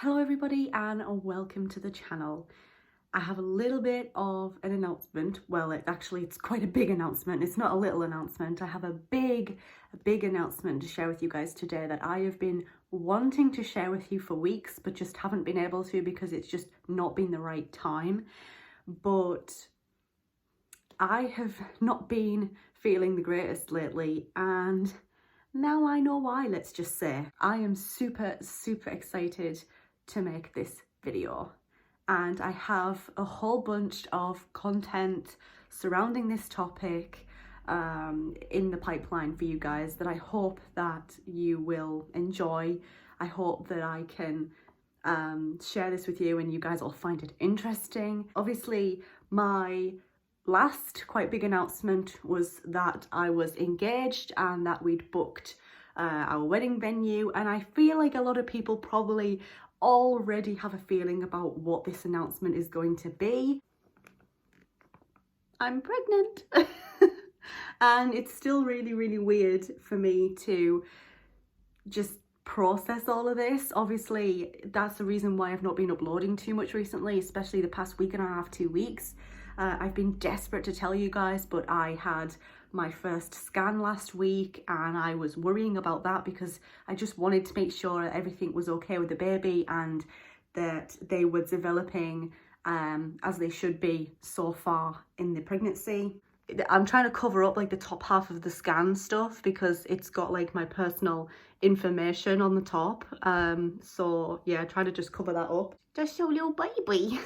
Hello everybody and welcome to the channel. I have a little bit of an announcement. Well, it's quite a big announcement. It's not a little announcement. I have a big announcement to share with you guys today that I have been wanting to share with you for weeks, but just haven't been able to because it's just not been the right time. But I have not been feeling the greatest lately, and now I know why, let's just say. I am super excited to make this video, and I have a whole bunch of content surrounding this topic in the pipeline for you guys that I hope that you will enjoy. I hope that I can share this with you and you guys will find it interesting. Obviously, my last quite big announcement was that I was engaged and that we'd booked our wedding venue, and I feel like a lot of people probably already have a feeling about what this announcement is going to be. I'm pregnant. And it's still really weird for me to just process all of this. Obviously, that's the reason why I've not been uploading too much recently, especially the past week and a half, 2 weeks. I've been desperate to tell you guys, but I had my first scan last week and I was worrying about that because I just wanted to make sure that everything was okay with the baby and that they were developing as they should be so far in the pregnancy. I'm trying to cover up like the top half of the scan stuff because it's got like my personal information on the top. So yeah, try to just cover that up. Just your little baby.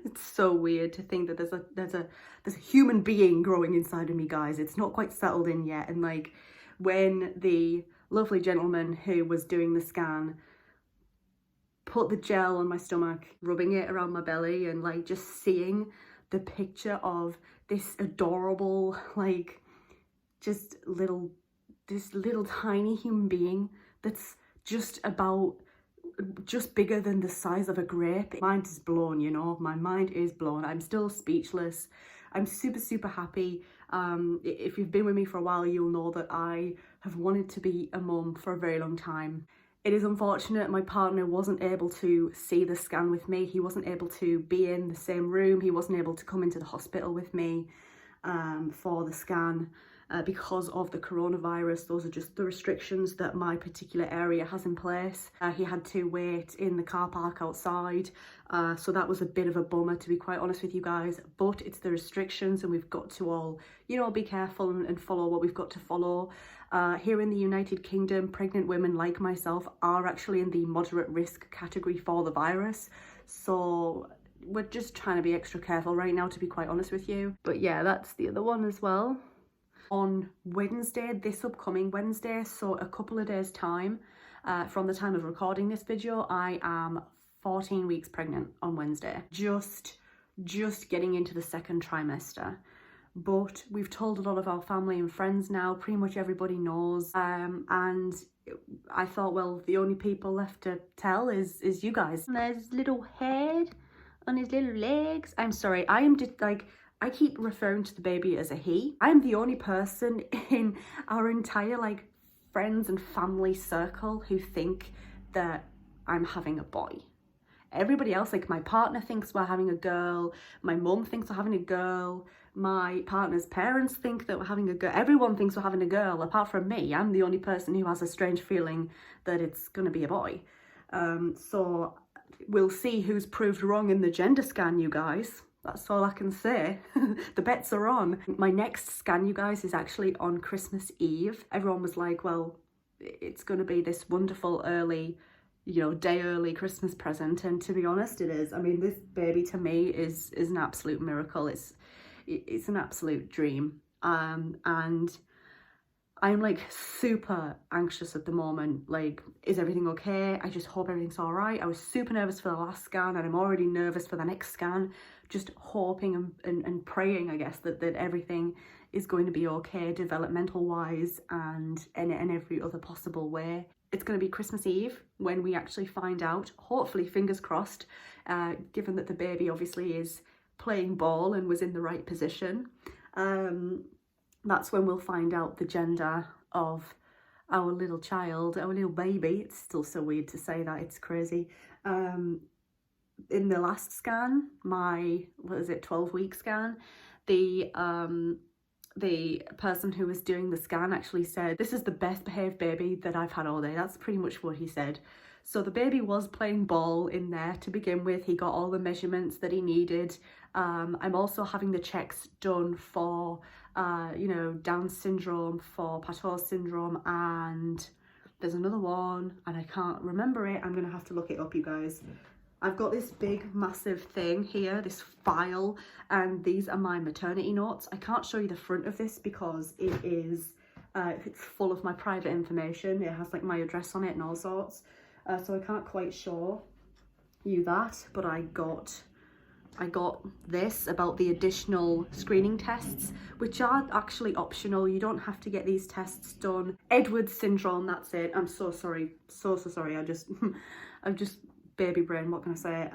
It's so weird to think that there's a human being growing inside of me, guys. It's not quite settled in yet. And like when the lovely gentleman who was doing the scan put the gel on my stomach, rubbing it around my belly, and like just seeing the picture of this adorable, like this little tiny human being that's just bigger than the size of a grape. My mind is blown, you know, my mind is blown. I'm still speechless. I'm super happy. If you've been with me for a while, you'll know that I have wanted to be a mum for a very long time. It is unfortunate my partner wasn't able to see the scan with me. He wasn't able to be in the same room. He wasn't able to come into the hospital with me for the scan. Because of the coronavirus. Those are just the restrictions that my particular area has in place. He had to wait in the car park outside, so that was a bit of a bummer, to be quite honest with you guys, but it's the restrictions and we've got to all, you know, be careful and follow what we've got to follow. Here in the United Kingdom, pregnant women like myself are actually in the moderate risk category for the virus, so we're just trying to be extra careful right now, to be quite honest with you. But yeah, that's the other one as well. On Wednesday, this upcoming Wednesday, so a couple of days time from the time of recording this video, I am 14 weeks pregnant on Wednesday. Just getting into the second trimester. But we've told a lot of our family and friends now, pretty much everybody knows, and I thought, well, the only people left to tell is you guys. And there's little head on his little legs. I'm sorry, I am just like, I keep referring to the baby as a he. I'm the only person in our entire like friends and family circle who think that I'm having a boy. Everybody else, like my partner thinks we're having a girl, my mum thinks we're having a girl, my partner's parents think that we're having a girl. Everyone thinks we're having a girl apart from me. I'm the only person who has a strange feeling that it's gonna be a boy. So we'll see who's proved wrong in the gender scan, you guys. That's all I can say. The bets are on. My next scan, you guys, is actually on Christmas Eve. Everyone was like, well, it's going to be this wonderful early, you know, day early Christmas present. And to be honest, it is. I mean, this baby to me is an absolute miracle. It's an absolute dream. And I'm like super anxious at the moment. Like, is everything okay? I just hope everything's all right. I was super nervous for the last scan and I'm already nervous for the next scan. Just hoping and praying, I guess, that everything is going to be okay developmental wise and in every other possible way. It's going to be Christmas Eve when we actually find out, hopefully fingers crossed, given that the baby obviously is playing ball and was in the right position. That's when we'll find out the gender of our little child, our little baby, it's still so weird to say that, it's crazy. In the last scan, my, what is it, 12-week scan, the person who was doing the scan actually said, "This is the best behaved baby that I've had all day." That's pretty much what he said. So the baby was playing ball in there to begin with. He got all the measurements that he needed. I'm also having the checks done for, you know, Down syndrome, for Pateau syndrome, and there's another one and I can't remember it. I'm gonna have to look it up, you guys. I've got this big massive thing here, this file, and these are my maternity notes. I can't show you the front of this because it is it's full of my private information. It has like my address on it and all sorts, so I can't quite show you that. But I got this about the additional screening tests, which are actually optional. You don't have to get these tests done. Edwards syndrome, that's it. I'm so sorry, so sorry. I'm just baby brain, what can I say?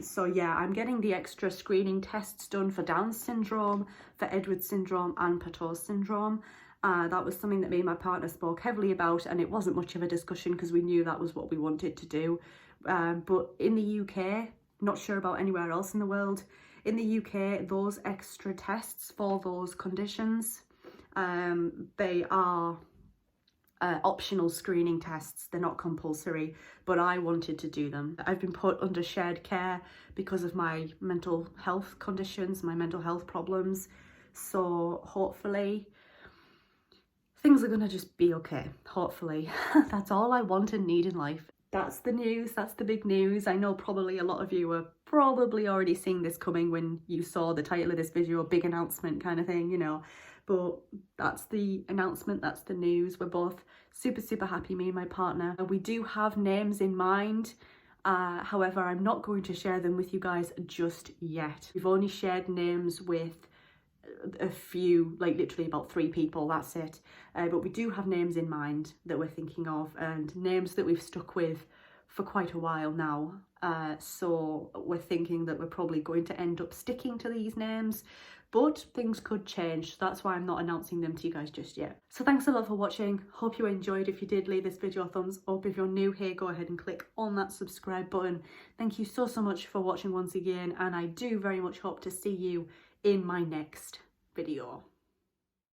So yeah, I'm getting the extra screening tests done for Down syndrome, for Edwards syndrome and Pateau syndrome. That was something that me and my partner spoke heavily about, and it wasn't much of a discussion because we knew that was what we wanted to do. But in the UK, not sure about anywhere else in the world, in the UK, those extra tests for those conditions, they are optional screening tests. They're not compulsory, but I wanted to do them. I've been put under shared care because of my mental health conditions, my mental health problems. So hopefully things are gonna just be okay, hopefully. That's all I want and need in life. That's the news, that's the big news. I know probably a lot of you are probably already seeing this coming when you saw the title of this video, a big announcement kind of thing, you know. But that's the announcement, that's the news. We're both super happy, me and my partner. We do have names in mind. However, I'm not going to share them with you guys just yet. We've only shared names with a few, like literally about 3 people, that's it. But we do have names in mind that we're thinking of, and names that we've stuck with for quite a while now. So we're thinking that we're probably going to end up sticking to these names, but things could change. That's why I'm not announcing them to you guys just yet. So thanks a lot for watching. Hope you enjoyed. If you did, leave this video a thumbs up. If you're new here, go ahead and click on that subscribe button. Thank you so much for watching once again, and I do very much hope to see you in my next video.